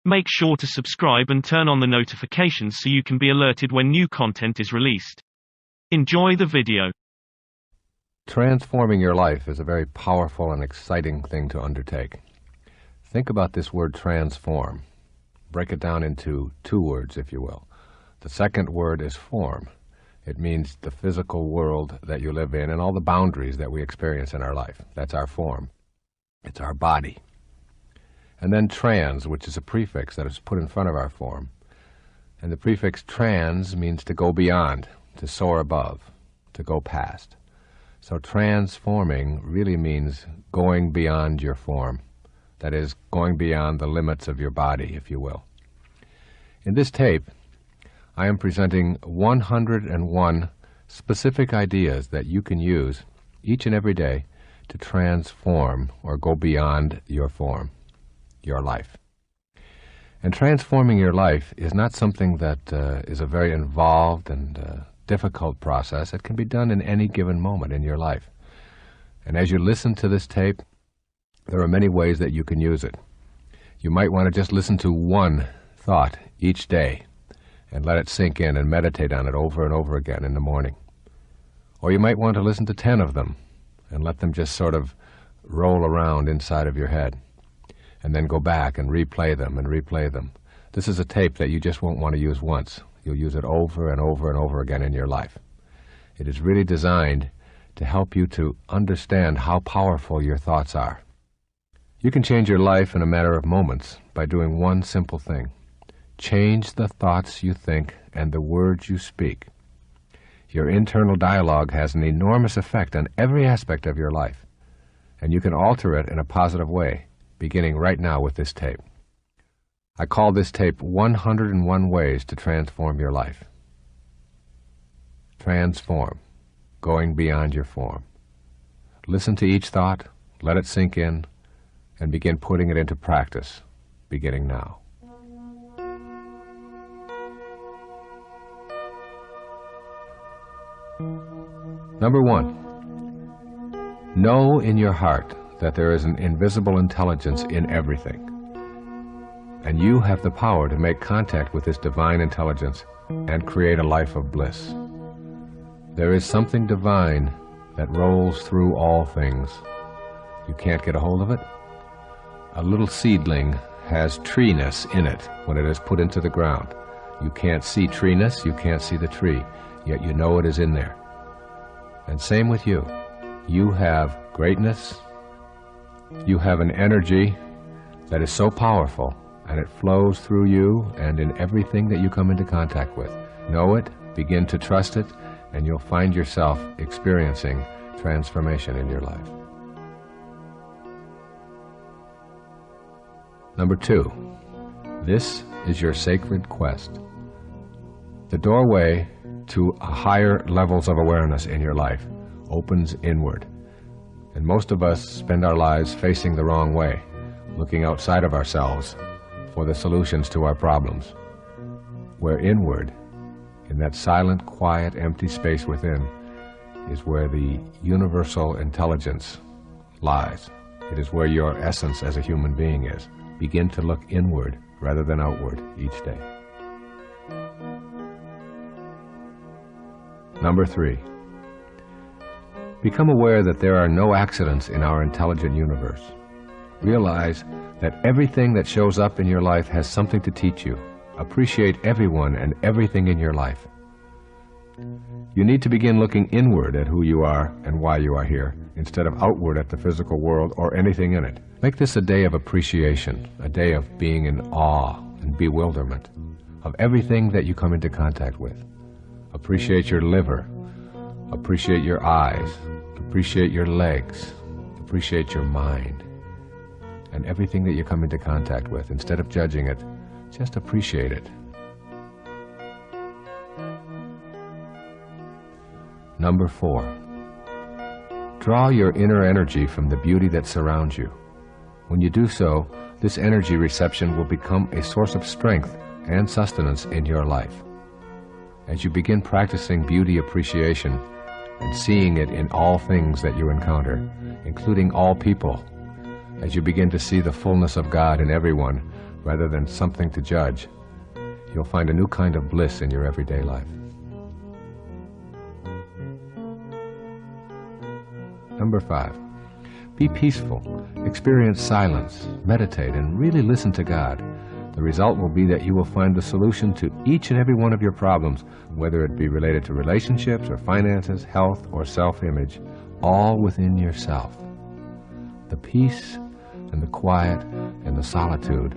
Make sure to subscribe and turn on the notifications so you can be alerted when new content is released. Enjoy the video. Transforming your life is a very powerful and exciting thing to undertake. Think about this word transform. Break it down into two words, if you will. The second word is form. It means the physical world that you live in and all the boundaries that we experience in our life. That's our form. It's our body. And then trans, which is a prefix that is put in front of our form. And the prefix trans means to go beyond, to soar above, to go past. So transforming really means going beyond your form. That is, going beyond the limits of your body, if you will. In this tape, I am presenting 101 specific ideas that you can use each and every day to transform or go beyond your form, your life. And transforming your life is not something that is a very involved and difficult process. It can be done in any given moment in your life. And as you listen to this tape, there are many ways that you can use it. You might want to just listen to one thought each day and let it sink in and meditate on it over and over again in the morning. Or you might want to listen to 10 of them and let them just sort of roll around inside of your head, and then go back and replay them and replay them. This is a tape that you just won't want to use once. You'll use it over and over and over again in your life. It is really designed to help you to understand how powerful your thoughts are. You can change your life in a matter of moments by doing one simple thing. Change the thoughts you think and the words you speak. Your internal dialogue has an enormous effect on every aspect of your life, and you can alter it in a positive way, beginning right now with this tape. I call this tape 101 Ways to Transform Your Life. Transform, going beyond your form. Listen to each thought, let it sink in, and begin putting it into practice, beginning now. Number 1, know in your heart that there is an invisible intelligence in everything, and you have the power to make contact with this divine intelligence and create a life of bliss. There is something divine that rolls through all things. You can't get a hold of it? A little seedling has treeness in it when it is put into the ground. You can't see treeness, you can't see the tree, yet you know it is in there. And same with you. You have greatness. You have an energy that is so powerful, and it flows through you and in everything that you come into contact with. Know it, begin to trust it, and you'll find yourself experiencing transformation in your life. Number 2, this is your sacred quest. The doorway to higher levels of awareness in your life opens inward. And most of us spend our lives facing the wrong way, looking outside of ourselves for the solutions to our problems. Where inward, in that silent, quiet, empty space within, is where the universal intelligence lies. It is where your essence as a human being is. Begin to look inward rather than outward each day. Number 3, become aware that there are no accidents in our intelligent universe. Realize that everything that shows up in your life has something to teach you. Appreciate everyone and everything in your life. You need to begin looking inward at who you are and why you are here, instead of outward at the physical world or anything in it. Make this a day of appreciation, a day of being in awe and bewilderment of everything that you come into contact with. Appreciate your liver, appreciate your eyes, appreciate your legs, appreciate your mind, and everything that you come into contact with. Instead of judging it, just appreciate it. Number 4, draw your inner energy from the beauty that surrounds you. When you do so, this energy reception will become a source of strength and sustenance in your life. As you begin practicing beauty appreciation and seeing it in all things that you encounter, including all people, as you begin to see the fullness of God in everyone, rather than something to judge, you'll find a new kind of bliss in your everyday life. Number 5, be peaceful, experience silence, meditate, and really listen to God. The result will be that you will find the solution to each and every one of your problems, whether it be related to relationships or finances, health or self-image, all within yourself. The peace and the quiet and the solitude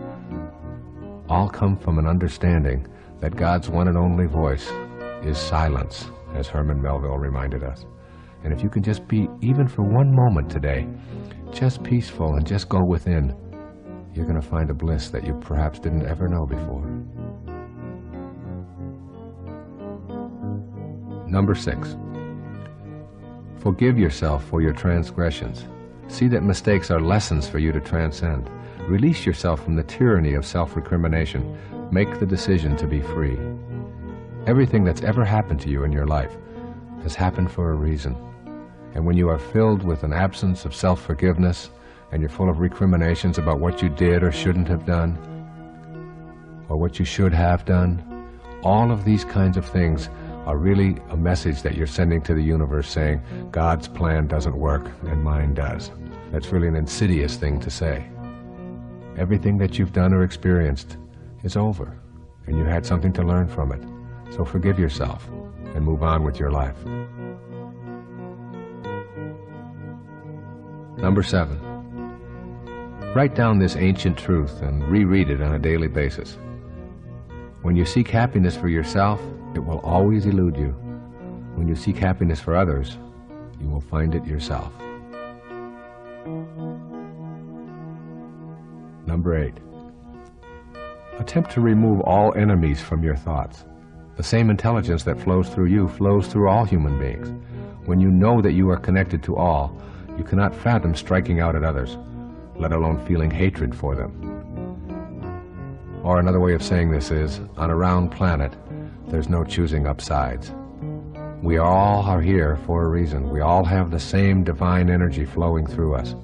all come from an understanding that God's one and only voice is silence, as Herman Melville reminded us. And if you can just be, even for one moment today, just peaceful and just go within, you're going to find a bliss that you perhaps didn't ever know before. Number 6, forgive yourself for your transgressions. See that mistakes are lessons for you to transcend. Release yourself from the tyranny of self-recrimination. Make the decision to be free. Everything that's ever happened to you in your life has happened for a reason. And when you are filled with an absence of self-forgiveness, and you're full of recriminations about what you did or shouldn't have done, or what you should have done, all of these kinds of things are really a message that you're sending to the universe saying, God's plan doesn't work and mine does. That's really an insidious thing to say. Everything that you've done or experienced is over, and you had something to learn from it. So forgive yourself and move on with your life. Number 7, write down this ancient truth and reread it on a daily basis. When you seek happiness for yourself, it will always elude you. When you seek happiness for others, you will find it yourself. Number 8, attempt to remove all enemies from your thoughts. The same intelligence that flows through you flows through all human beings. When you know that you are connected to all, you cannot fathom striking out at others, let alone feeling hatred for them. Or another way of saying this is, on a round planet, there's no choosing up sides. We all are here for a reason. We all have the same divine energy flowing through us.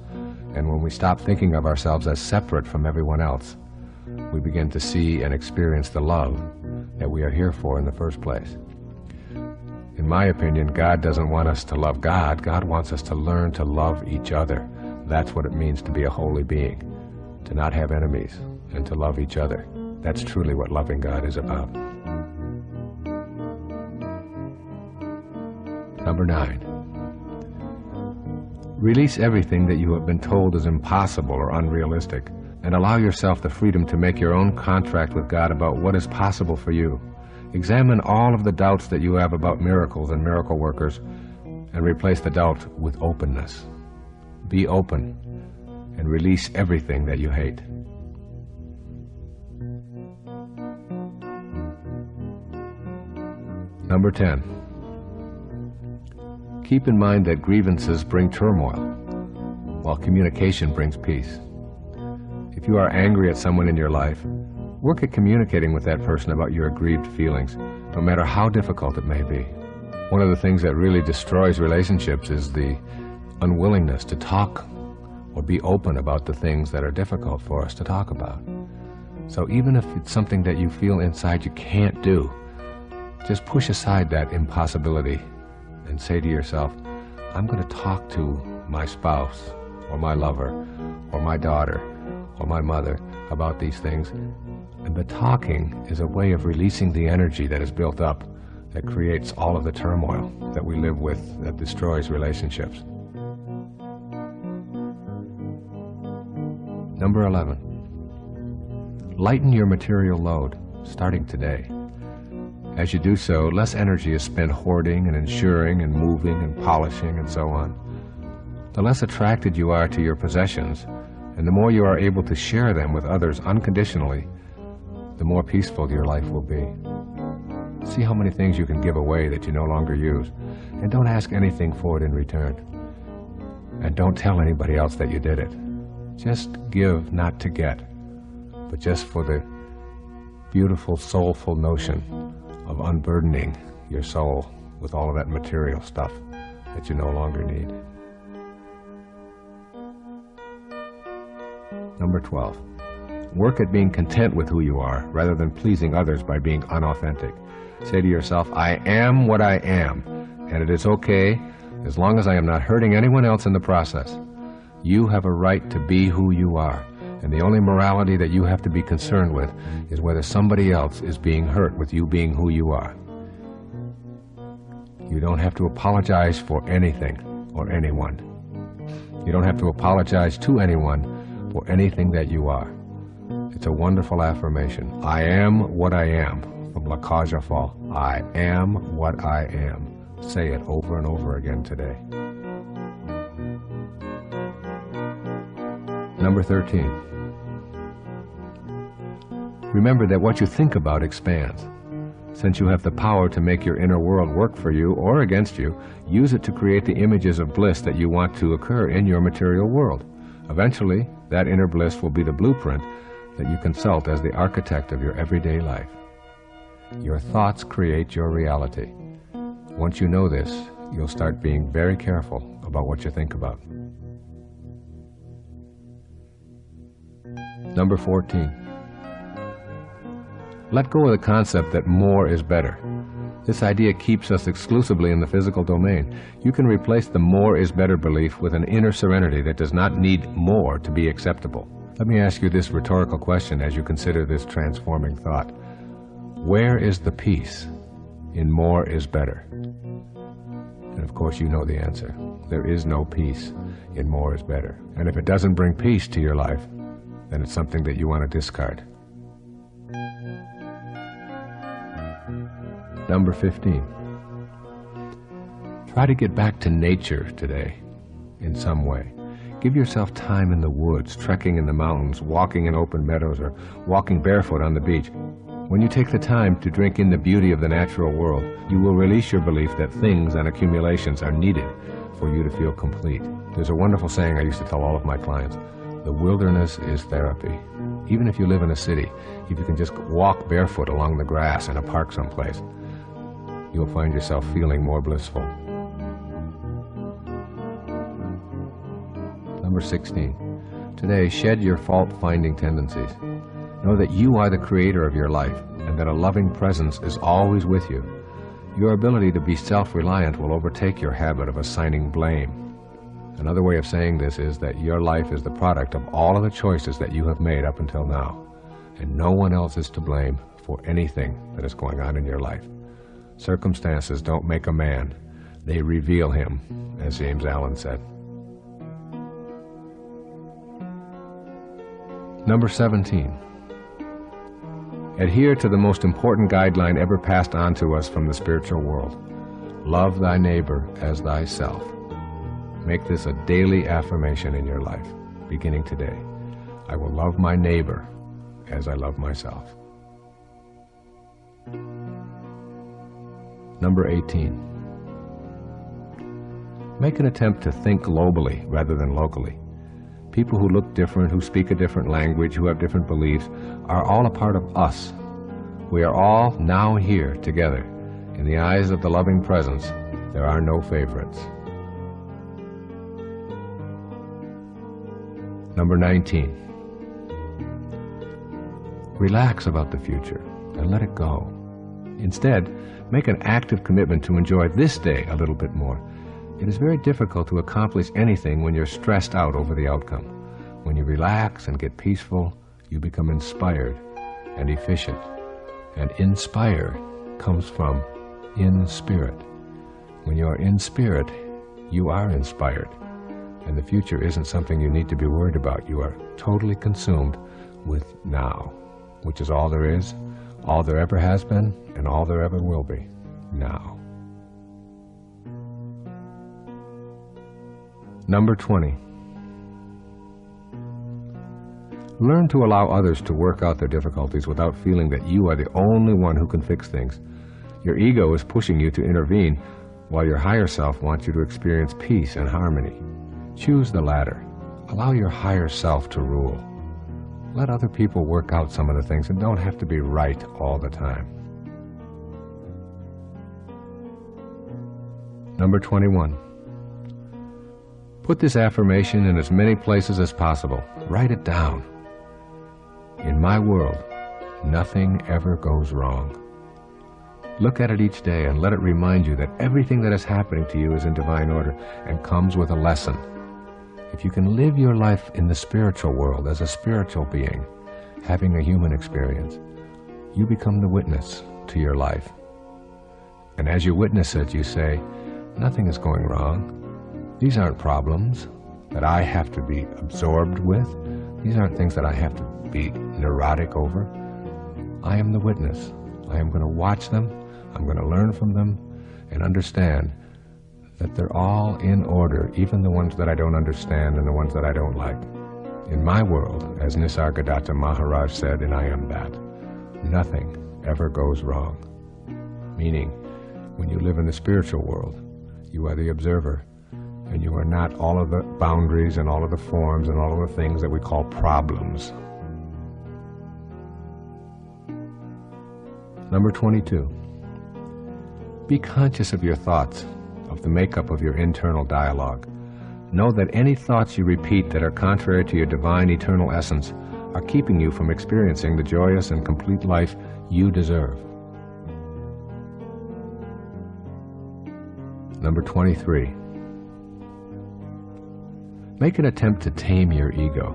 And when we stop thinking of ourselves as separate from everyone else, we begin to see and experience the love that we are here for in the first place. In my opinion, God doesn't want us to love God. God wants us to learn to love each other. That's what it means to be a holy being, to not have enemies and to love each other. That's truly what loving God is about. Number 9, release everything that you have been told is impossible or unrealistic, and allow yourself the freedom to make your own contract with God about what is possible for you. Examine all of the doubts that you have about miracles and miracle workers, and replace the doubt with openness. Be open and release everything that you hate. Number 10, keep in mind that grievances bring turmoil, while communication brings peace. If you are angry at someone in your life, work at communicating with that person about your aggrieved feelings, no matter how difficult it may be. One of the things that really destroys relationships is the unwillingness to talk or be open about the things that are difficult for us to talk about. So even if it's something that you feel inside you can't do, just push aside that impossibility and say to yourself, I'm going to talk to my spouse or my lover or my daughter or my mother about these things. And the talking is a way of releasing the energy that is built up, that creates all of the turmoil that we live with, that destroys relationships. Number 11, lighten your material load, starting today. As you do so, less energy is spent hoarding and ensuring and moving and polishing and so on. The less attracted you are to your possessions, and the more you are able to share them with others unconditionally, the more peaceful your life will be. See how many things you can give away that you no longer use, and don't ask anything for it in return. And don't tell anybody else that you did it. Just give, not to get, but just for the beautiful, soulful notion of unburdening your soul with all of that material stuff that you no longer need. Number 12, Work at being content with who you are, rather than pleasing others by being unauthentic. Say to yourself, I am what I am, and it is okay as long as I am not hurting anyone else in the process. You have a right to be who you are, and the only morality that you have to be concerned with is whether somebody else is being hurt with you being who you are. You don't have to apologize for anything or anyone. You don't have to apologize to anyone for anything that you are. It's a wonderful affirmation. I am what I am, from La Cage aux Folles. I am what I am. Say it over and over again today. Number 13. Remember that what you think about expands. Since you have the power to make your inner world work for you or against you, use it to create the images of bliss that you want to occur in your material world. Eventually, that inner bliss will be the blueprint that you consult as the architect of your everyday life. Your thoughts create your reality. Once you know this, you'll start being very careful about what you think about. Number 14. Let go of the concept that more is better. This idea keeps us exclusively in the physical domain. You can replace the more is better belief with an inner serenity that does not need more to be acceptable. Let me ask you this rhetorical question as you consider this transforming thought. Where is the peace in more is better? And of course you know the answer. There is no peace in more is better. And if it doesn't bring peace to your life, then it's something that you want to discard. Number 15. Try to get back to nature today in some way. Give yourself time in the woods, trekking in the mountains, walking in open meadows, or walking barefoot on the beach. When you take the time to drink in the beauty of the natural world, you will release your belief that things and accumulations are needed for you to feel complete. There's a wonderful saying I used to tell all of my clients. The wilderness is therapy. Even if you live in a city, if you can just walk barefoot along the grass in a park someplace, you'll find yourself feeling more blissful. Number 16. Today, shed your fault-finding tendencies. Know that you are the creator of your life and that a loving presence is always with you. Your ability to be self-reliant will overtake your habit of assigning blame. Another way of saying this is that your life is the product of all of the choices that you have made up until now, and no one else is to blame for anything that is going on in your life. Circumstances don't make a man, they reveal him, as James Allen said. Number 17. Adhere to the most important guideline ever passed on to us from the spiritual world. Love thy neighbor as thyself. Make this a daily affirmation in your life, beginning today. I will love my neighbor as I love myself. Number 18. Make an attempt to think globally rather than locally. People who look different, who speak a different language, who have different beliefs, are all a part of us. We are all now here together. In the eyes of the loving presence, there are no favorites. Number 19. Relax about the future and let it go. Instead, make an active commitment to enjoy this day a little bit more. It is very difficult to accomplish anything when you're stressed out over the outcome. When you relax and get peaceful, you become inspired and efficient. And inspire comes from in spirit. When you are in spirit, you are inspired. And the future isn't something you need to be worried about. You are totally consumed with now, which is all there is, all there ever has been, and all there ever will be, now. Number 20. Learn to allow others to work out their difficulties without feeling that you are the only one who can fix things. Your ego is pushing you to intervene, while your higher self wants you to experience peace and harmony. Choose the latter. Allow your higher self to rule. Let other people work out some of the things and don't have to be right all the time. Number 21. Put this affirmation in as many places as possible. Write it down. In my world, nothing ever goes wrong. Look at it each day and let it remind you that everything that is happening to you is in divine order and comes with a lesson. If you can live your life in the spiritual world as a spiritual being, having a human experience, you become the witness to your life. And as you witness it, you say, nothing is going wrong. These aren't problems that I have to be absorbed with. These aren't things that I have to be neurotic over. I am the witness. I am going to watch them. I'm going to learn from them and understand that they're all in order, even the ones that I don't understand and the ones that I don't like. In my world, as Nisargadatta Maharaj said in I Am That, nothing ever goes wrong. Meaning, when you live in the spiritual world, you are the observer, and you are not all of the boundaries and all of the forms and all of the things that we call problems. Number 22. Be conscious of your thoughts, of the makeup of your internal dialogue. Know that any thoughts you repeat that are contrary to your divine eternal essence are keeping you from experiencing the joyous and complete life you deserve. Number 23. Make an attempt to tame your ego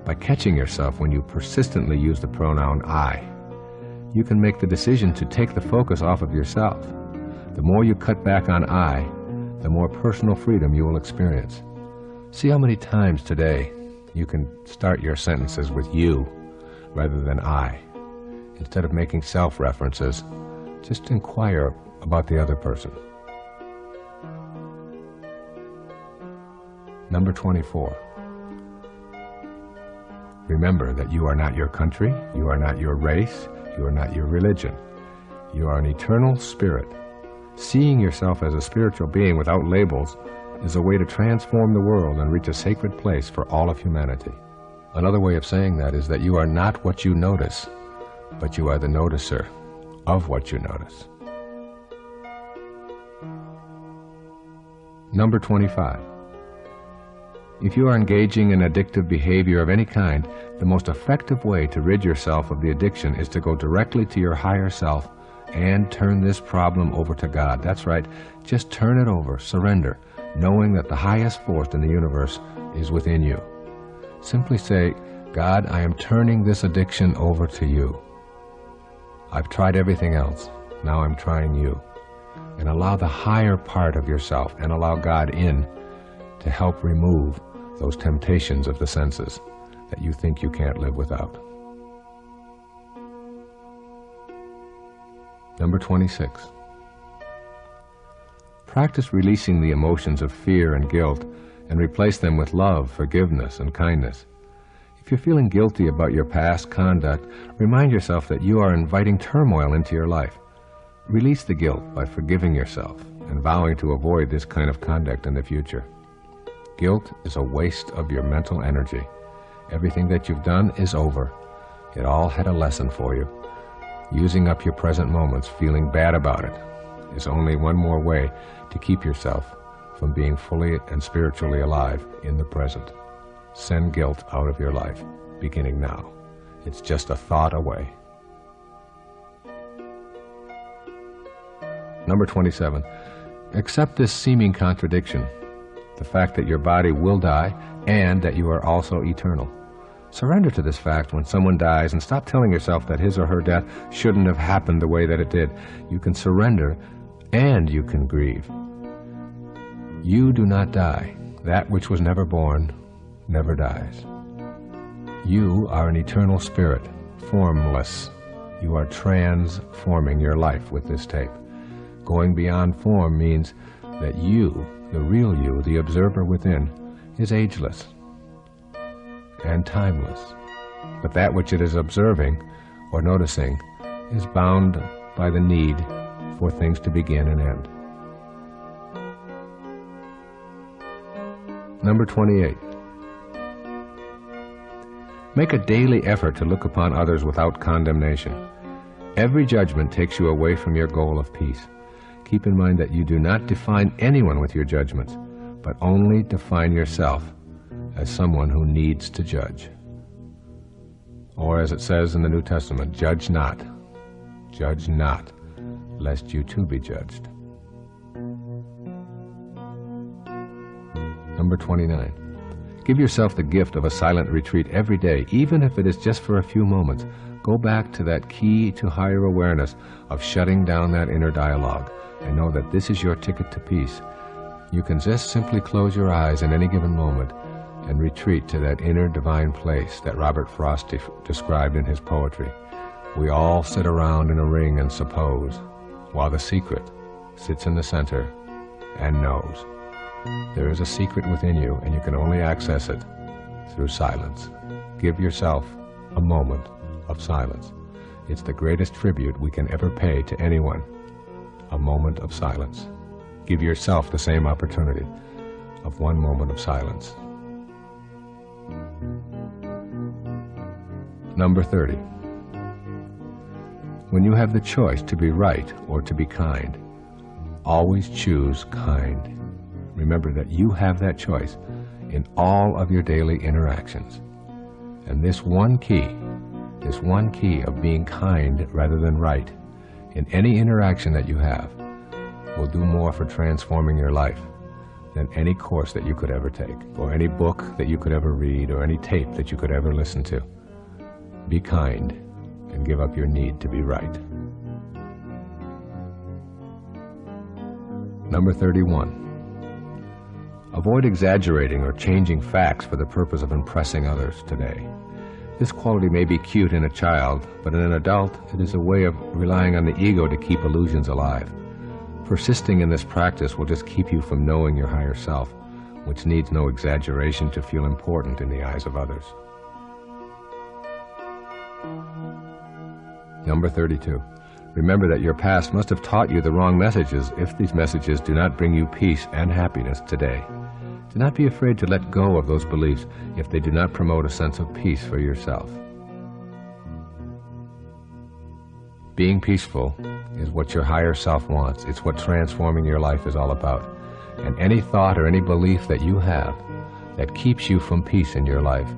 by catching yourself when you persistently use the pronoun I. You can make the decision to take the focus off of yourself. The more you cut back on I, the more personal freedom you will experience. See how many times today you can start your sentences with you rather than I. Instead of making self-references, just inquire about the other person. Number 24. Remember that you are not your country, you are not your race, you are not your religion. You are an eternal spirit. Seeing yourself as a spiritual being without labels is a way to transform the world and reach a sacred place for all of humanity. Another way of saying that is that you are not what you notice, but you are the noticer of what you notice. Number 25. If you are engaging in addictive behavior of any kind, the most effective way to rid yourself of the addiction is to go directly to your higher self and turn this problem over to God. That's right, just turn it over, surrender, knowing that the highest force in the universe is within you. Simply say, God, I am turning this addiction over to you. I've tried everything else, now I'm trying you. And allow the higher part of yourself and allow God in to help remove those temptations of the senses that you think you can't live without. Number 26. Practice releasing the emotions of fear and guilt and replace them with love, forgiveness, and kindness. If you're feeling guilty about your past conduct, remind yourself that you are inviting turmoil into your life. Release the guilt by forgiving yourself and vowing to avoid this kind of conduct in the future. Guilt is a waste of your mental energy. Everything that you've done is over. It all had a lesson for you. Using up your present moments, feeling bad about it, is only one more way to keep yourself from being fully and spiritually alive in the present. Send guilt out of your life, beginning now. It's just a thought away. Number 27. Accept this seeming contradiction, the fact that your body will die and that you are also eternal. Surrender to this fact when someone dies and stop telling yourself that his or her death shouldn't have happened the way that it did. You can surrender and you can grieve. You do not die. That which was never born never dies. You are an eternal spirit, formless. You are transforming your life with this tape. Going beyond form means that you, the real you, the observer within, is ageless and timeless. But that which it is observing or noticing is bound by the need for things to begin and end. Number 28. Make a daily effort to look upon others without condemnation. Every judgment takes you away from your goal of peace. Keep in mind that you do not define anyone with your judgments, but only define yourself as someone who needs to judge. Or as it says in the New Testament, judge not, lest you too be judged. Number 29. Give yourself the gift of a silent retreat every day, even if it is just for a few moments. Go back to that key to higher awareness of shutting down that inner dialogue, and know that this is your ticket to peace. You can just simply close your eyes in any given moment and retreat to that inner divine place that Robert Frost described in his poetry. We all sit around in a ring and suppose, while the secret sits in the center and knows. There is a secret within you, and you can only access it through silence. Give yourself a moment of silence. It's the greatest tribute we can ever pay to anyone. A moment of silence. Give yourself the same opportunity of one moment of silence. Number 30. When you have the choice to be right or to be kind, always choose kind. Remember that you have that choice in all of your daily interactions. And this one key of being kind rather than right in any interaction that you have will do more for transforming your life than any course that you could ever take, or any book that you could ever read, or any tape that you could ever listen to. Be kind and give up your need to be right. Number 31. Avoid exaggerating or changing facts for the purpose of impressing others today. This quality may be cute in a child, but in an adult, it is a way of relying on the ego to keep illusions alive. Persisting in this practice will just keep you from knowing your higher self, which needs no exaggeration to feel important in the eyes of others. Number 32. Remember that your past must have taught you the wrong messages if these messages do not bring you peace and happiness today. Do not be afraid to let go of those beliefs if they do not promote a sense of peace for yourself. Being peaceful is what your higher self wants. It's what transforming your life is all about. And any thought or any belief that you have that keeps you from peace in your life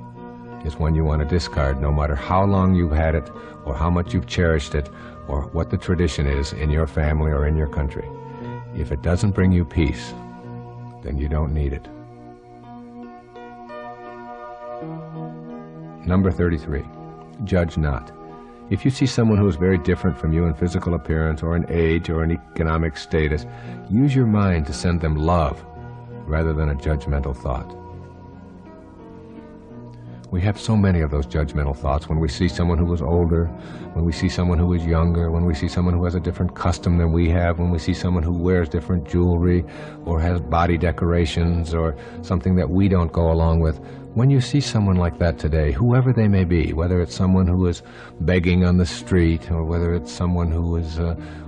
is one you want to discard, no matter how long you've had it, or how much you've cherished it, or what the tradition is in your family or in your country. If it doesn't bring you peace, then you don't need it. Number 33. Judge not. If you see someone who is very different from you in physical appearance or in age or in economic status, use your mind to send them love rather than a judgmental thought. We have so many of those judgmental thoughts when we see someone who is older, when we see someone who is younger, when we see someone who has a different custom than we have, when we see someone who wears different jewelry or has body decorations or something that we don't go along with. When you see someone like that today, whoever they may be, whether it's someone who is begging on the street or whether it's someone who is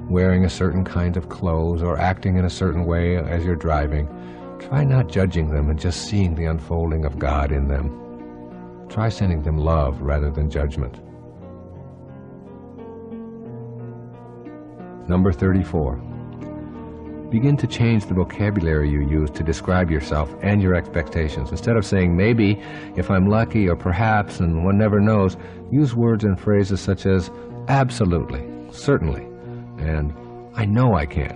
wearing a certain kind of clothes or acting in a certain way as you're driving, try not judging them and just seeing the unfolding of God in them. Try sending them love rather than judgment. Number 34. Begin to change the vocabulary you use to describe yourself and your expectations. Instead of saying maybe, if I'm lucky, or perhaps, and one never knows, use words and phrases such as absolutely, certainly, and I know I can.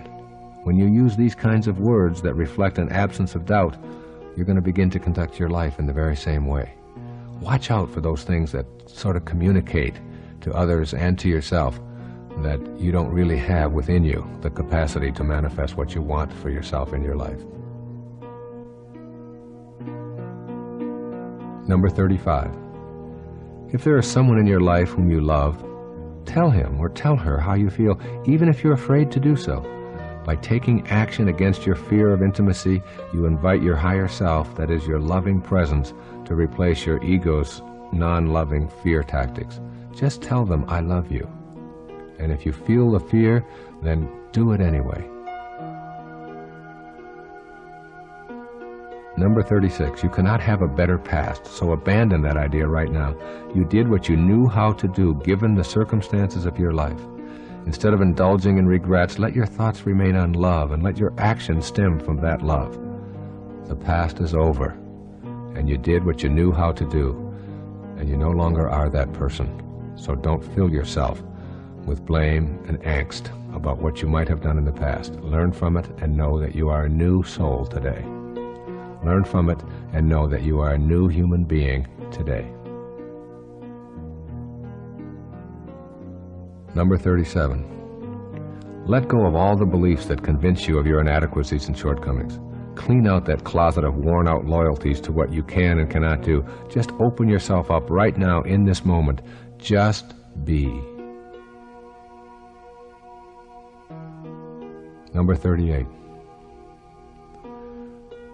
When you use these kinds of words that reflect an absence of doubt, you're going to begin to conduct your life in the very same way. Watch out for those things that sort of communicate to others and to yourself that you don't really have within you the capacity to manifest what you want for yourself in your life. Number 35. If there is someone in your life whom you love, tell him or tell her how you feel, even if you're afraid to do so. By taking action against your fear of intimacy, you invite your higher self, that is your loving presence, to replace your ego's non-loving fear tactics. Just tell them, I love you. And if you feel the fear, then do it anyway. Number 36, you cannot have a better past, so abandon that idea right now. You did what you knew how to do, given the circumstances of your life. Instead of indulging in regrets, let your thoughts remain on love and let your actions stem from that love. The past is over, and you did what you knew how to do. and you no longer are that person. So don't fill yourself with blame and angst about what you might have done in the past. Learn from it and know that you are a new soul today. Learn from it and know that you are a new human being today. Number 37. Let go of all the beliefs that convince you of your inadequacies and shortcomings. Clean out that closet of worn-out loyalties to what you can and cannot do. Just open yourself up right now in this moment. Just be. Number 38.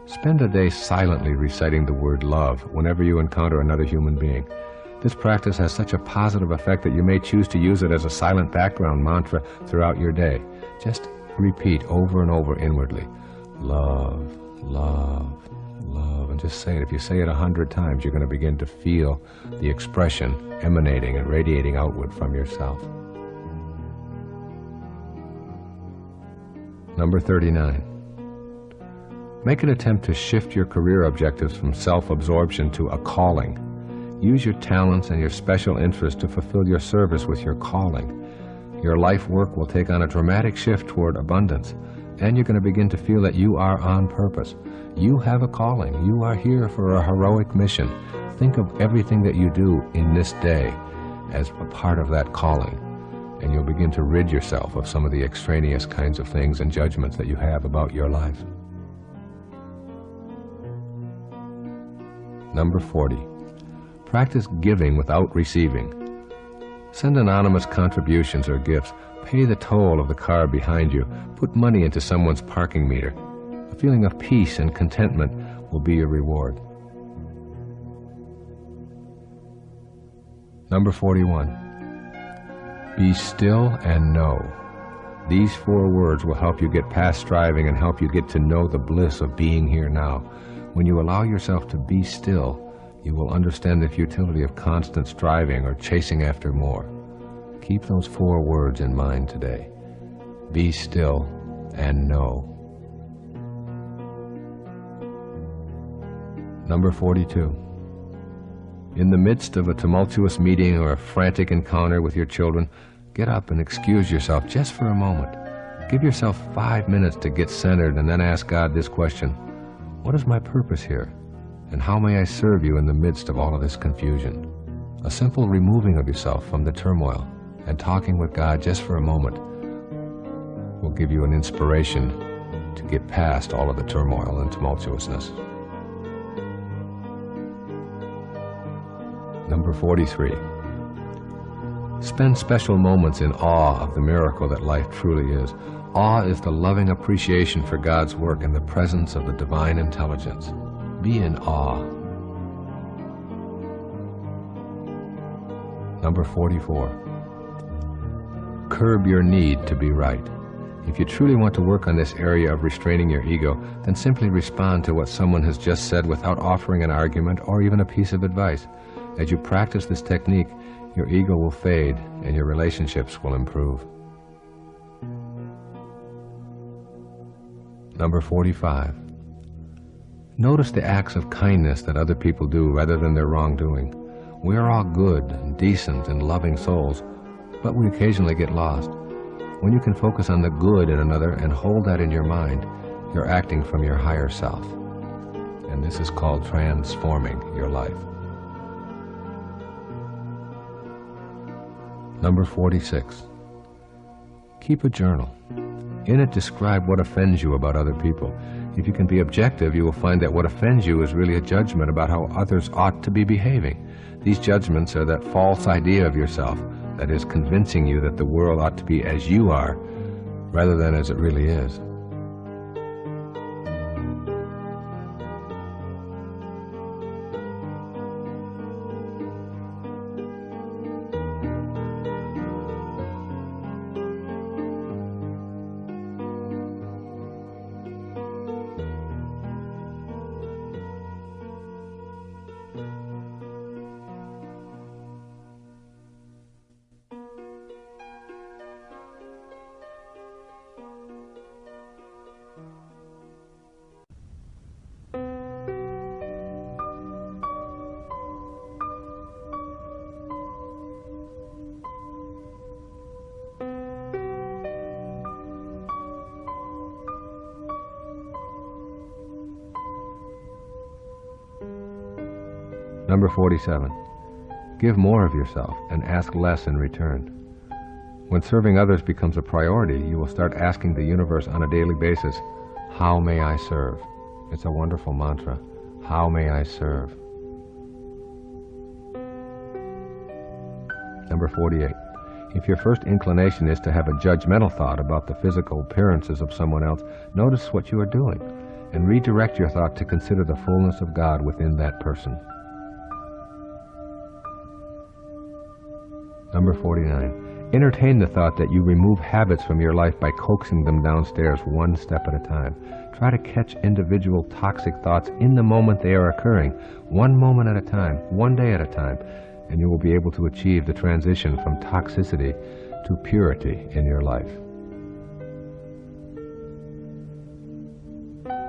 Spend a day silently reciting the word love whenever you encounter another human being. This practice has such a positive effect that you may choose to use it as a silent background mantra throughout your day. Just repeat over and over inwardly, love, love, love, and just say it. If you say it 100 times, you're going to begin to feel the expression emanating and radiating outward from yourself. Number 39. Make an attempt to shift your career objectives from self-absorption to a calling. Use your talents and your special interests to fulfill your service with your calling. Your life work will take on a dramatic shift toward abundance, and you're going to begin to feel that you are on purpose. You have a calling. You are here for a heroic mission. Think of everything that you do in this day as a part of that calling, and you'll begin to rid yourself of some of the extraneous kinds of things and judgments that you have about your life. Number 40. Practice giving without receiving. Send anonymous contributions or gifts. Pay the toll of the car behind you. Put money into someone's parking meter. A feeling of peace and contentment will be your reward. Number 41. Be still and know. These 4 words will help you get past striving and help you get to know the bliss of being here now. When you allow yourself to be still, you will understand the futility of constant striving or chasing after more. Keep those 4 words in mind today. Be still and know. Number 42. In the midst of a tumultuous meeting or a frantic encounter with your children, get up and excuse yourself just for a moment. Give yourself 5 minutes to get centered and then ask God this question: what is my purpose here? And how may I serve you in the midst of all of this confusion? A simple removing of yourself from the turmoil and talking with God just for a moment will give you an inspiration to get past all of the turmoil and tumultuousness. Number 43. Spend special moments in awe of the miracle that life truly is. Awe is the loving appreciation for God's work in the presence of the divine intelligence. Be in awe. Number 44. Curb your need to be right. If you truly want to work on this area of restraining your ego, then simply respond to what someone has just said without offering an argument or even a piece of advice. As you practice this technique, your ego will fade and your relationships will improve. Number 45. Notice the acts of kindness that other people do rather than their wrongdoing. We are all good and decent and loving souls, but we occasionally get lost. When you can focus on the good in another and hold that in your mind, you're acting from your higher self. And this is called transforming your life. Number 46. Keep a journal. In it, describe what offends you about other people. If you can be objective, you will find that what offends you is really a judgment about how others ought to be behaving. These judgments are that false idea of yourself that is convincing you that the world ought to be as you are rather than as it really is. Number 47. Give more of yourself and ask less in return. When serving others becomes a priority, you will start asking the universe on a daily basis, how may I serve? It's a wonderful mantra. How may I serve? Number 48. If your first inclination is to have a judgmental thought about the physical appearances of someone else, notice what you are doing and redirect your thought to consider the fullness of God within that person. Number 49. Entertain the thought that you remove habits from your life by coaxing them downstairs one step at a time. Try to catch individual toxic thoughts in the moment they are occurring, one moment at a time, one day at a time, and you will be able to achieve the transition from toxicity to purity in your life.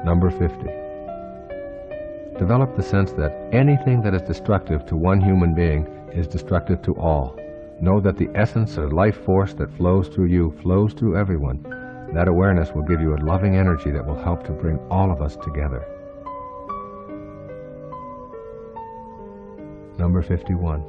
Number 50. Develop the sense that anything that is destructive to one human being is destructive to all. Know that the essence or life force that flows through you flows through everyone. That awareness will give you a loving energy that will help to bring all of us together. Number 51.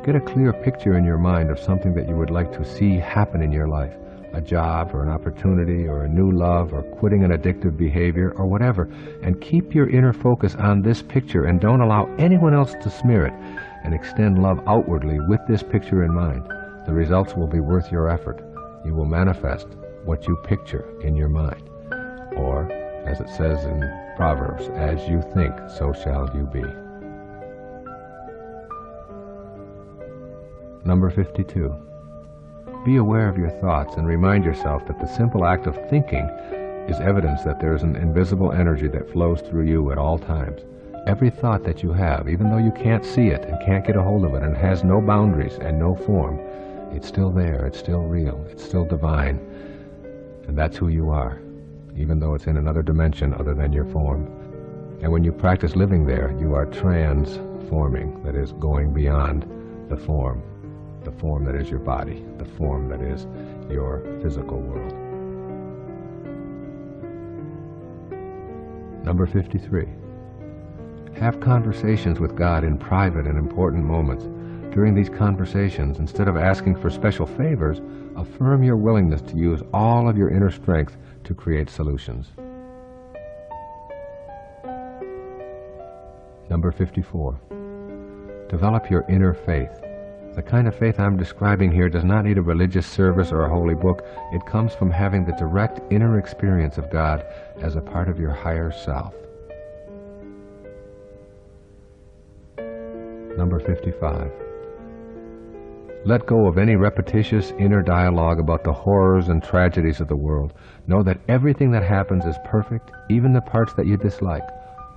Get a clear picture in your mind of something that you would like to see happen in your life. A job or an opportunity or a new love or quitting an addictive behavior or whatever. And keep your inner focus on this picture and don't allow anyone else to smear it. And extend love outwardly with this picture in mind. The results will be worth your effort. You will manifest what you picture in your mind. Or, as it says in Proverbs, as you think, so shall you be. Number 52. Be aware of your thoughts and remind yourself that the simple act of thinking is evidence that there is an invisible energy that flows through you at all times. Every thought that you have, even though you can't see it and can't get a hold of it and has no boundaries and no form, it's still there, it's still real, it's still divine, and that's who you are, even though it's in another dimension other than your form. And when you practice living there, you are transforming, that is, going beyond the form that is your body, the form that is your physical world. Number 53. Have conversations with God in private and important moments. During these conversations, instead of asking for special favors, affirm your willingness to use all of your inner strength to create solutions. Number 54. Develop your inner faith. The kind of faith I'm describing here does not need a religious service or a holy book. It comes from having the direct inner experience of God as a part of your higher self. Number 55. Let go of any repetitious inner dialogue about the horrors and tragedies of the world. Know that everything that happens is perfect, even the parts that you dislike.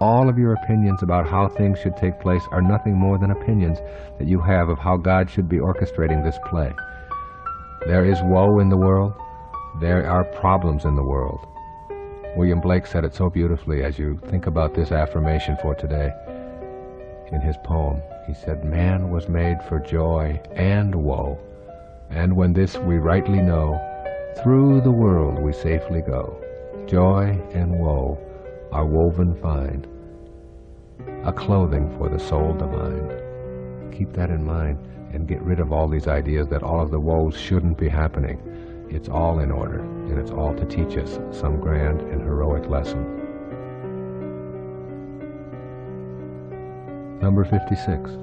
All of your opinions about how things should take place are nothing more than opinions that you have of how God should be orchestrating this play. There is woe in the world. There are problems in the world. William Blake said it so beautifully as you think about this affirmation for today. In his poem, he said, "Man was made for joy and woe, and when this we rightly know, through the world we safely go. Joy and woe are woven fine, a clothing for the soul divine." Keep that in mind and get rid of all these ideas that all of the woes shouldn't be happening. It's all in order, and it's all to teach us some grand and heroic lesson. Number 56.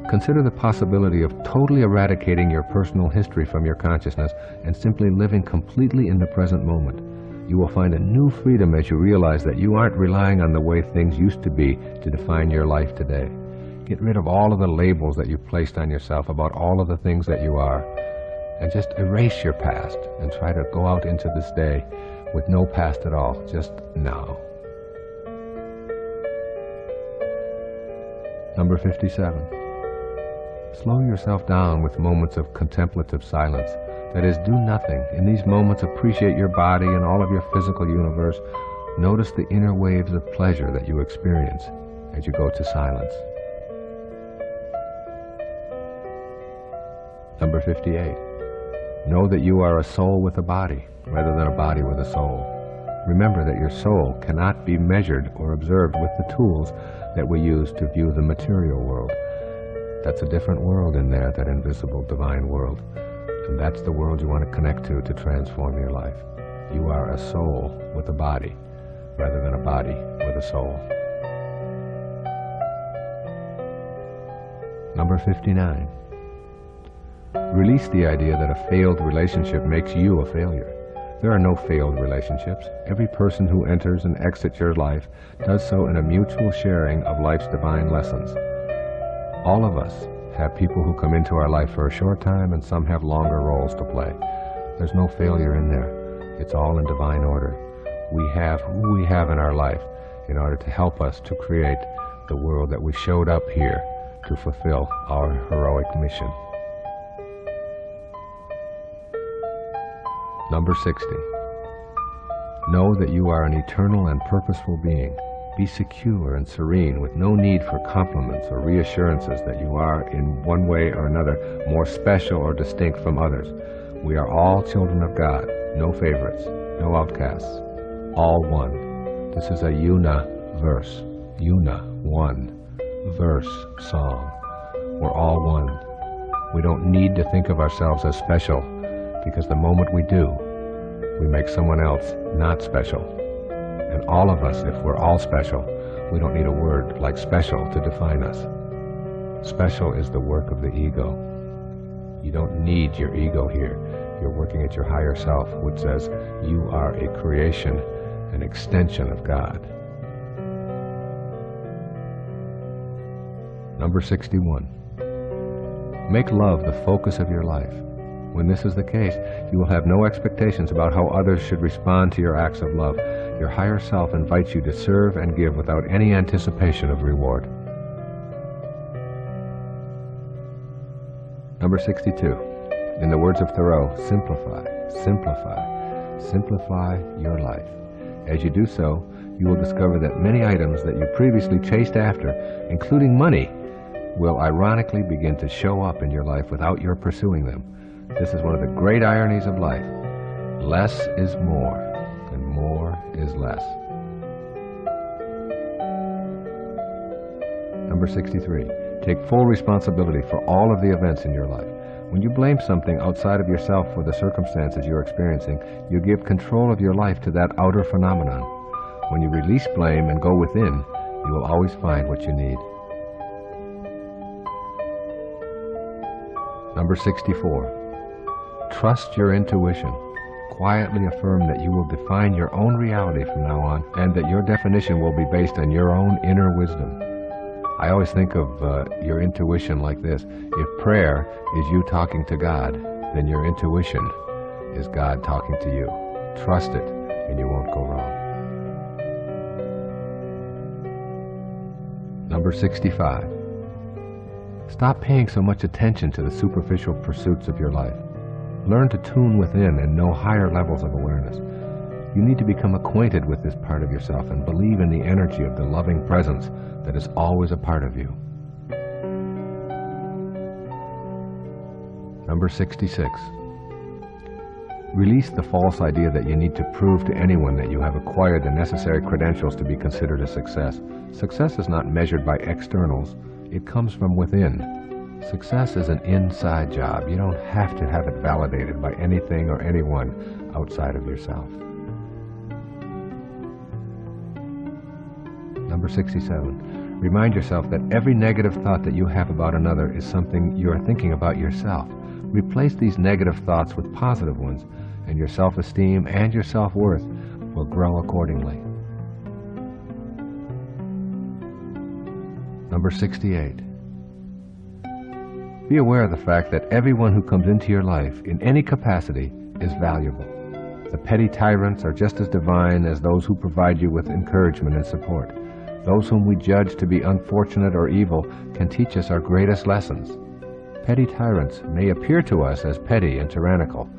Consider the possibility of totally eradicating your personal history from your consciousness and simply living completely in the present moment. You will find a new freedom as you realize that you aren't relying on the way things used to be to define your life today. Get rid of all of the labels that you've placed on yourself about all of the things that you are, and just erase your past and try to go out into this day with no past at all, just now. Number 57. Slow yourself down with moments of contemplative silence. That is, do nothing. In these moments, appreciate your body and all of your physical universe. Notice the inner waves of pleasure that you experience as you go to silence. Number 58. Know that you are a soul with a body, rather than a body with a soul. Remember that your soul cannot be measured or observed with the tools that we use to view the material world. That's a different world in there, that invisible divine world. And that's the world you want to connect to transform your life. You are a soul with a body, rather than a body with a soul. Number 59. Release the idea that a failed relationship makes you a failure. There are no failed relationships. Every person who enters and exits your life does so in a mutual sharing of life's divine lessons. All of us have people who come into our life for a short time, and some have longer roles to play. There's no failure in there. It's all in divine order. We have who we have in our life in order to help us to create the world that we showed up here to fulfill our heroic mission. Number 60. Know that you are an eternal and purposeful being. Be secure and serene with no need for compliments or reassurances that you are, in one way or another, more special or distinct from others. We are all children of God, no favorites, no outcasts, all one. This is a una-verse, one verse song. We're all one. We don't need to think of ourselves as special, because the moment we do, we make someone else not special. And all of us, if we're all special, we don't need a word like special to define us. Special is the work of the ego. You don't need your ego here. You're working at your higher self, which says you are a creation, an extension of God. Number 61. Make love the focus of your life. When this is the case, you will have no expectations about how others should respond to your acts of love. Your higher self invites you to serve and give without any anticipation of reward. Number 62. In the words of Thoreau, simplify, simplify, simplify your life. As you do so, you will discover that many items that you previously chased after, including money, will ironically begin to show up in your life without your pursuing them. This is one of the great ironies of life. Less is more, and more is less. Number 63. Take full responsibility for all of the events in your life. When you blame something outside of yourself for the circumstances you're experiencing, you give control of your life to that outer phenomenon. When you release blame and go within, you will always find what you need. Number 64. Trust your intuition. Quietly affirm that you will define your own reality from now on, and that your definition will be based on your own inner wisdom. I always think of your intuition like this. If prayer is you talking to God, then your intuition is God talking to you. Trust it, and you won't go wrong. Number 65. Stop paying so much attention to the superficial pursuits of your life. Learn to tune within and know higher levels of awareness. You need to become acquainted with this part of yourself and believe in the energy of the loving presence that is always a part of you. Number 66. Release the false idea that you need to prove to anyone that you have acquired the necessary credentials to be considered a success. Success is not measured by externals. It comes from within. Success is an inside job. You don't have to have it validated by anything or anyone outside of yourself. Number 67. Remind yourself that every negative thought that you have about another is something you are thinking about yourself. Replace these negative thoughts with positive ones, and your self-esteem and your self-worth will grow accordingly. Number 68. Be aware of the fact that everyone who comes into your life in any capacity is valuable. The petty tyrants are just as divine as those who provide you with encouragement and support. Those whom we judge to be unfortunate or evil can teach us our greatest lessons. Petty tyrants may appear to us as petty and tyrannical,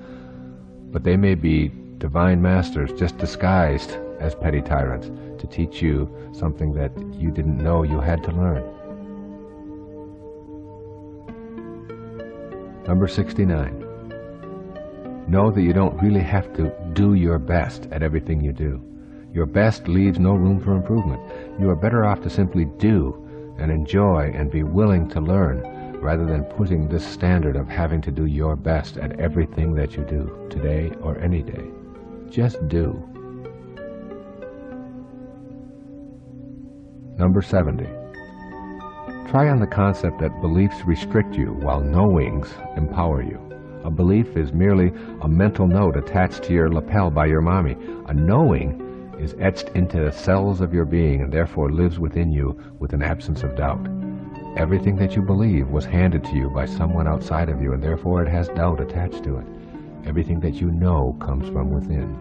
but they may be divine masters just disguised as petty tyrants to teach you something that you didn't know you had to learn. Number 69. Know that you don't really have to do your best at everything you do. Your best leaves no room for improvement. You are better off to simply do and enjoy and be willing to learn, rather than putting this standard of having to do your best at everything that you do, today or any day. Just do. Number 70. Try on the concept that beliefs restrict you while knowings empower you. A belief is merely a mental note attached to your lapel by your mommy. A knowing is etched into the cells of your being and therefore lives within you with an absence of doubt. Everything that you believe was handed to you by someone outside of you, and therefore it has doubt attached to it. Everything that you know comes from within.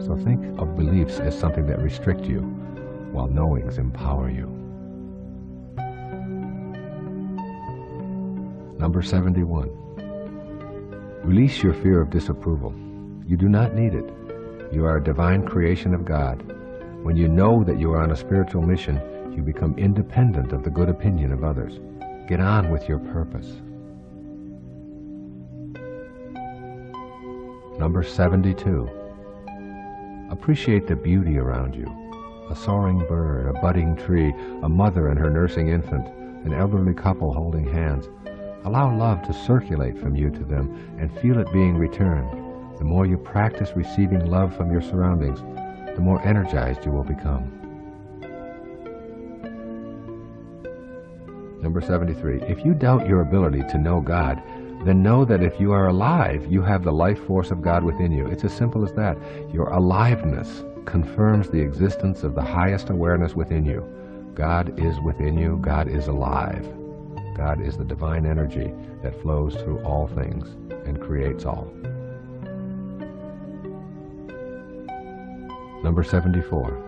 So think of beliefs as something that restrict you, while knowings empower you. Number 71. Release your fear of disapproval. You do not need it. You are a divine creation of God. When you know that you are on a spiritual mission, you become independent of the good opinion of others. Get on with your purpose. Number 72. Appreciate the beauty around you. A soaring bird, a budding tree, a mother and her nursing infant, an elderly couple holding hands. Allow love to circulate from you to them and feel it being returned. The more you practice receiving love from your surroundings, the more energized you will become. Number 73. If you doubt your ability to know God, then know that if you are alive, you have the life force of God within you. It's as simple as that. Your aliveness confirms the existence of the highest awareness within you. God is within you. God is alive. God is the divine energy that flows through all things and creates all. Number 74.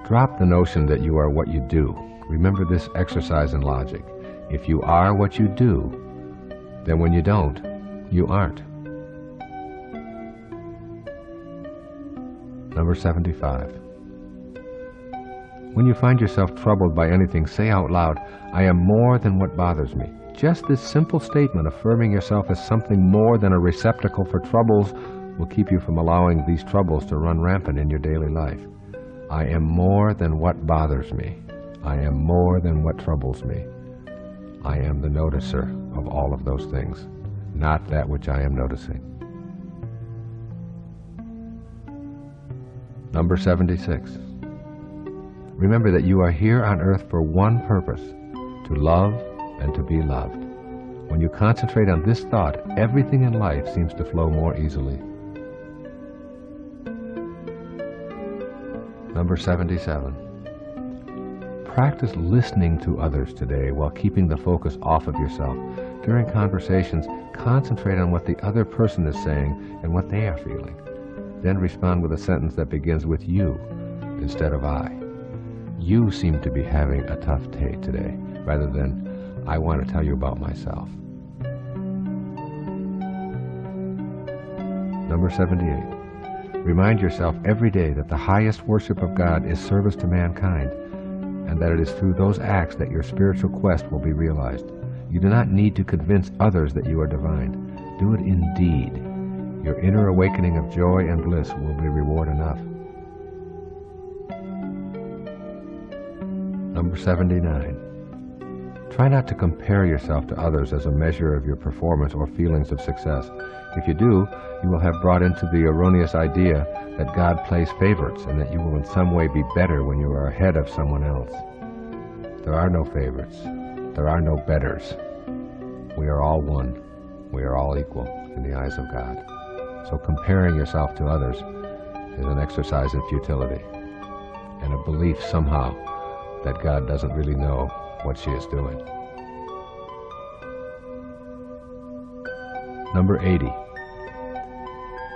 Drop the notion that you are what you do. Remember this exercise in logic. If you are what you do, then when you don't, you aren't. Number 75. When you find yourself troubled by anything, say out loud, I am more than what bothers me. Just this simple statement affirming yourself as something more than a receptacle for troubles will keep you from allowing these troubles to run rampant in your daily life. I am more than what bothers me. I am more than what troubles me. I am the noticer of all of those things, not that which I am noticing. Number 76. Remember that you are here on earth for one purpose, to love and to be loved. When you concentrate on this thought, everything in life seems to flow more easily. Number 77. Practice listening to others today while keeping the focus off of yourself. During conversations, concentrate on what the other person is saying and what they are feeling. Then respond with a sentence that begins with you instead of I. You seem to be having a tough day today, rather than I want to tell you about myself. Number 78. Remind yourself every day that the highest worship of God is service to mankind, and that it is through those acts that your spiritual quest will be realized. You do not need to convince others that you are divine. Do it indeed. Your inner awakening of joy and bliss will be reward enough. Number 79. Try not to compare yourself to others as a measure of your performance or feelings of success. If you do, you will have brought into the erroneous idea that God plays favorites and that you will in some way be better when you are ahead of someone else. There are no favorites. There are no betters. We are all one. We are all equal in the eyes of God. So comparing yourself to others is an exercise in futility and a belief somehow that God doesn't really know what she is doing. Number 80.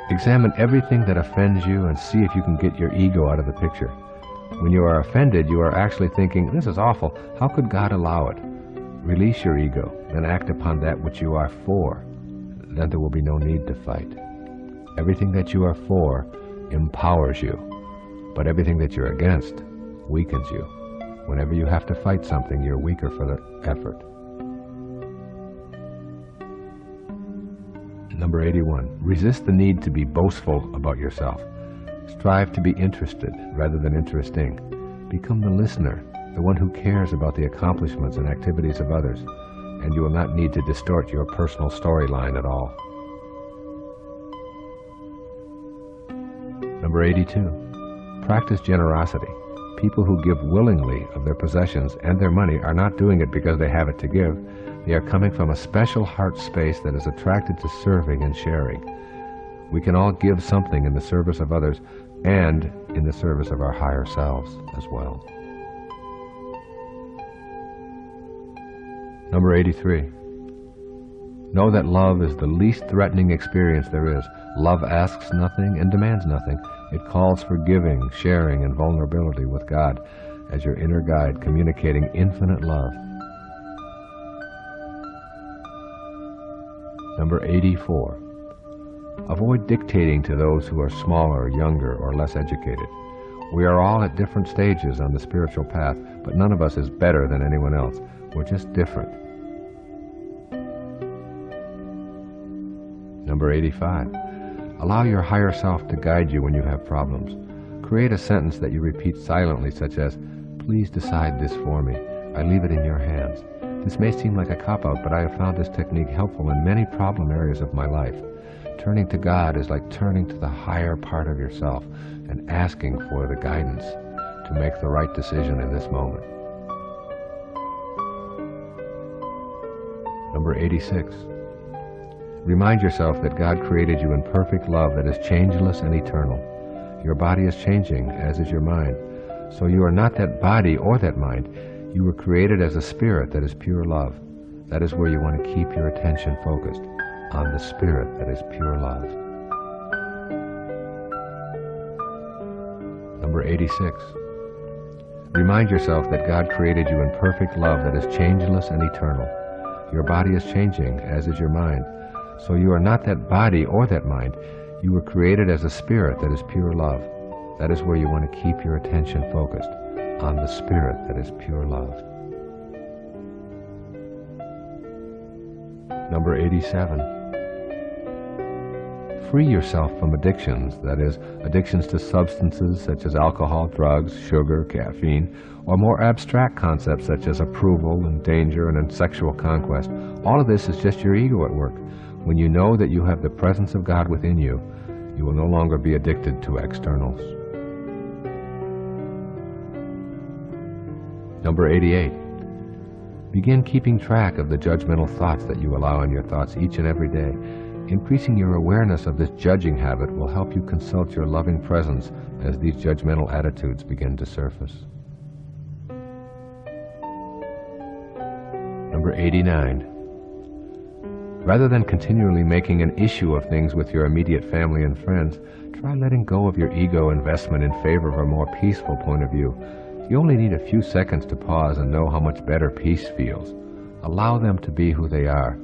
Examine everything that offends you and see if you can get your ego out of the picture. When you are offended, you are actually thinking, this is awful, how could God allow it? Release your ego, then act upon that which you are for. Then there will be no need to fight. Everything that you are for empowers you, but everything that you're against weakens you. Whenever you have to fight something, you're weaker for the effort. Number 81. Resist the need to be boastful about yourself. Strive to be interested rather than interesting. Become the listener, the one who cares about the accomplishments and activities of others, and you will not need to distort your personal storyline at all. Number 82. Practice generosity. People who give willingly of their possessions and their money are not doing it because they have it to give. They are coming from a special heart space that is attracted to serving and sharing. We can all give something in the service of others and in the service of our higher selves as well. Number 83. Know that love is the least threatening experience there is. Love asks nothing and demands nothing. It calls for giving, sharing, and vulnerability with God as your inner guide, communicating infinite love. Number 84. Avoid dictating to those who are smaller, younger, or less educated. We are all at different stages on the spiritual path, but none of us is better than anyone else. We're just different. Number 85. Allow your higher self to guide you when you have problems. Create a sentence that you repeat silently, such as, "Please decide this for me. I leave it in your hands." This may seem like a cop-out, but I have found this technique helpful in many problem areas of my life. Turning to God is like turning to the higher part of yourself and asking for the guidance to make the right decision in this moment. Number 86. Remind yourself that God created you in perfect love that is changeless and eternal. Your body is changing, as is your mind. So you are not that body or that mind. You were created as a spirit that is pure love. That is where you want to keep your attention focused, on the spirit that is pure love. Number 86. Remind yourself that God created you in perfect love that is changeless and eternal. Your body is changing, as is your mind. So you are not that body or that mind. You were created as a spirit that is pure love. That is where you want to keep your attention focused, on the spirit that is pure love. Number 87. Free yourself from addictions, that is, addictions to substances such as alcohol, drugs, sugar, caffeine, or more abstract concepts such as approval and danger and sexual conquest. All of this is just your ego at work. When you know that you have the presence of God within you, you will no longer be addicted to externals. Number 88. Begin keeping track of the judgmental thoughts that you allow in your thoughts each and every day. Increasing your awareness of this judging habit will help you consult your loving presence as these judgmental attitudes begin to surface. Number 89. Rather than continually making an issue of things with your immediate family and friends, try letting go of your ego investment in favor of a more peaceful point of view. You only need a few seconds to pause and know how much better peace feels. Allow them to be who they are,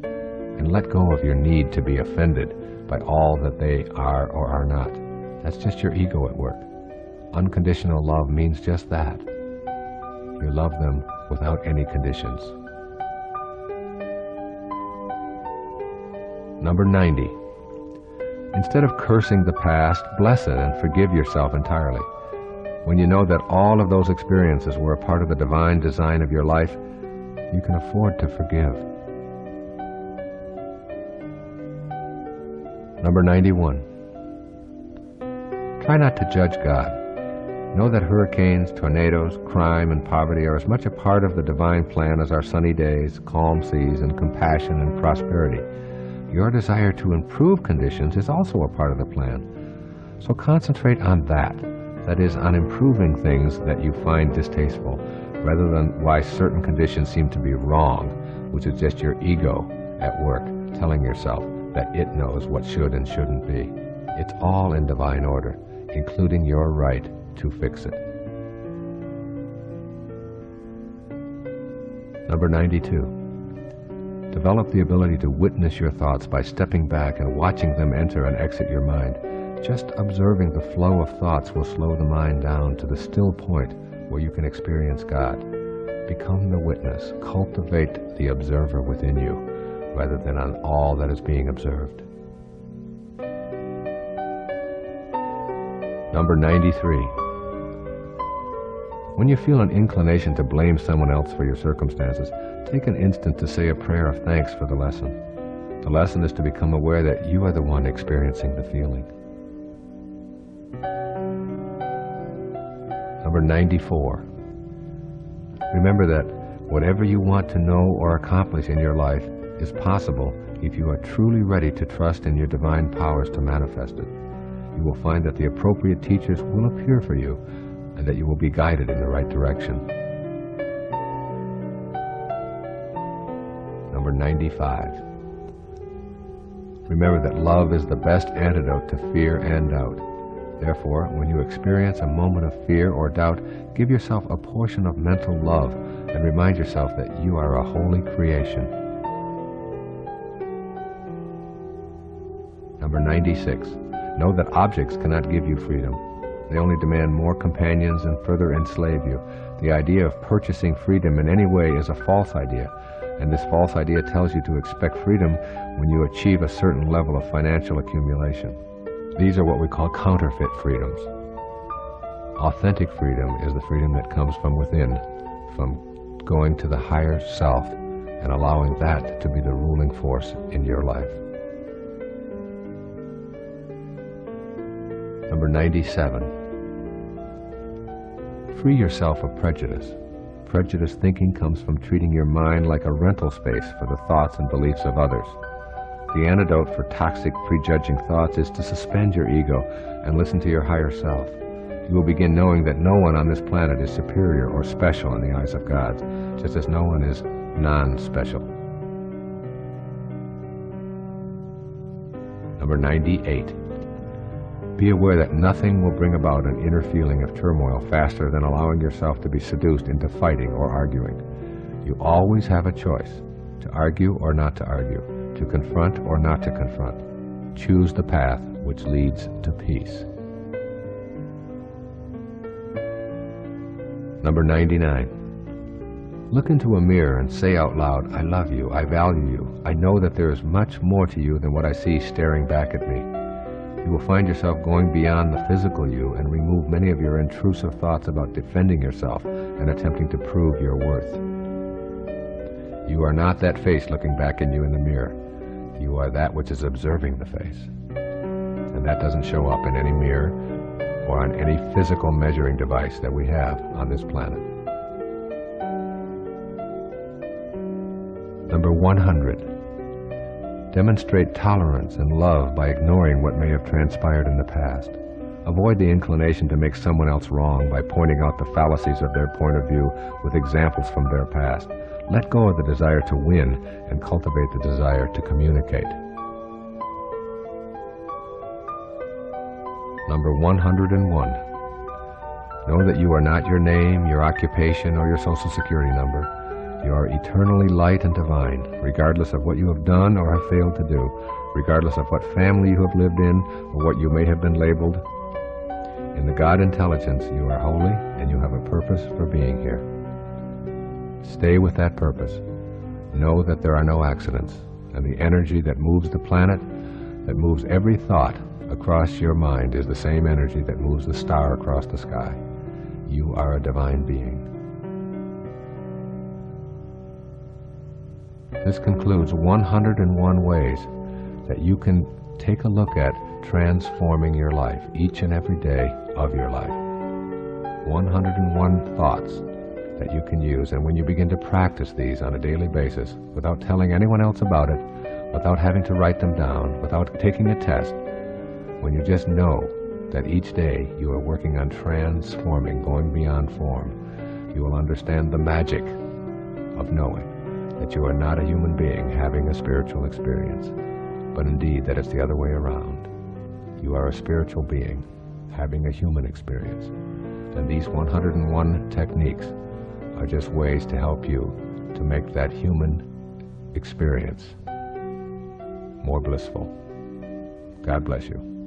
and let go of your need to be offended by all that they are or are not. That's just your ego at work. Unconditional love means just that. You love them without any conditions. Number 90. Instead of cursing the past, bless it and forgive yourself entirely. When you know that all of those experiences were a part of the divine design of your life, you can afford to forgive. Number 91. Try not to judge God. Know that hurricanes, tornadoes, crime, and poverty are as much a part of the divine plan as our sunny days, calm seas, and compassion and prosperity. Your desire to improve conditions is also a part of the plan. So concentrate on that. That is, on improving things that you find distasteful, rather than why certain conditions seem to be wrong, which is just your ego at work telling yourself that it knows what should and shouldn't be. It's all in divine order, including your right to fix it. Number 92. Develop the ability to witness your thoughts by stepping back and watching them enter and exit your mind. Just observing the flow of thoughts will slow the mind down to the still point where you can experience God. Become the witness. Cultivate the observer within you, rather than on all that is being observed. Number 93. When you feel an inclination to blame someone else for your circumstances, take an instant to say a prayer of thanks for the lesson. The lesson is to become aware that you are the one experiencing the feeling. Number 94. Remember that whatever you want to know or accomplish in your life is possible if you are truly ready to trust in your divine powers to manifest it. You will find that the appropriate teachers will appear for you and that you will be guided in the right direction. Number 95. Remember that love is the best antidote to fear and doubt. Therefore, when you experience a moment of fear or doubt, give yourself a portion of mental love and remind yourself that you are a holy creation. Number 96. Know that objects cannot give you freedom. They only demand more companions and further enslave you. The idea of purchasing freedom in any way is a false idea, and this false idea tells you to expect freedom when you achieve a certain level of financial accumulation. These are what we call counterfeit freedoms. Authentic freedom is the freedom that comes from within, from going to the higher self and allowing that to be the ruling force in your life. Number 97. Free yourself of prejudice. Prejudice thinking comes from treating your mind like a rental space for the thoughts and beliefs of others. The antidote for toxic, prejudging thoughts is to suspend your ego and listen to your higher self. You will begin knowing that no one on this planet is superior or special in the eyes of God, just as no one is non-special. Number 98. Be aware that nothing will bring about an inner feeling of turmoil faster than allowing yourself to be seduced into fighting or arguing. You always have a choice, to argue or not to argue, to confront or not to confront. Choose the path which leads to peace. Number 99. Look into a mirror and say out loud, I love you, I value you, I know that there is much more to you than what I see staring back at me. You will find yourself going beyond the physical you and remove many of your intrusive thoughts about defending yourself and attempting to prove your worth. You are not that face looking back at you in the mirror. You are that which is observing the face. And that doesn't show up in any mirror or on any physical measuring device that we have on this planet. Number 100. Demonstrate tolerance and love by ignoring what may have transpired in the past. Avoid the inclination to make someone else wrong by pointing out the fallacies of their point of view with examples from their past. Let go of the desire to win and cultivate the desire to communicate. Number 101. Know that you are not your name, your occupation, or your social security number. You are eternally light and divine, regardless of what you have done or have failed to do, regardless of what family you have lived in or what you may have been labeled. In the God intelligence, you are holy and you have a purpose for being here. Stay with that purpose. Know that there are no accidents, and the energy that moves the planet, that moves every thought across your mind, is the same energy that moves the star across the sky. You are a divine being. This concludes 101 ways that you can take a look at transforming your life each and every day of your life. 101 thoughts that you can use, and when you begin to practice these on a daily basis, without telling anyone else about it, without having to write them down, without taking a test, when you just know that each day you are working on transforming, going beyond form, you will understand the magic of knowing that you are not a human being having a spiritual experience, but indeed that it's the other way around. You are a spiritual being having a human experience. And these 101 techniques are just ways to help you to make that human experience more blissful. God bless you.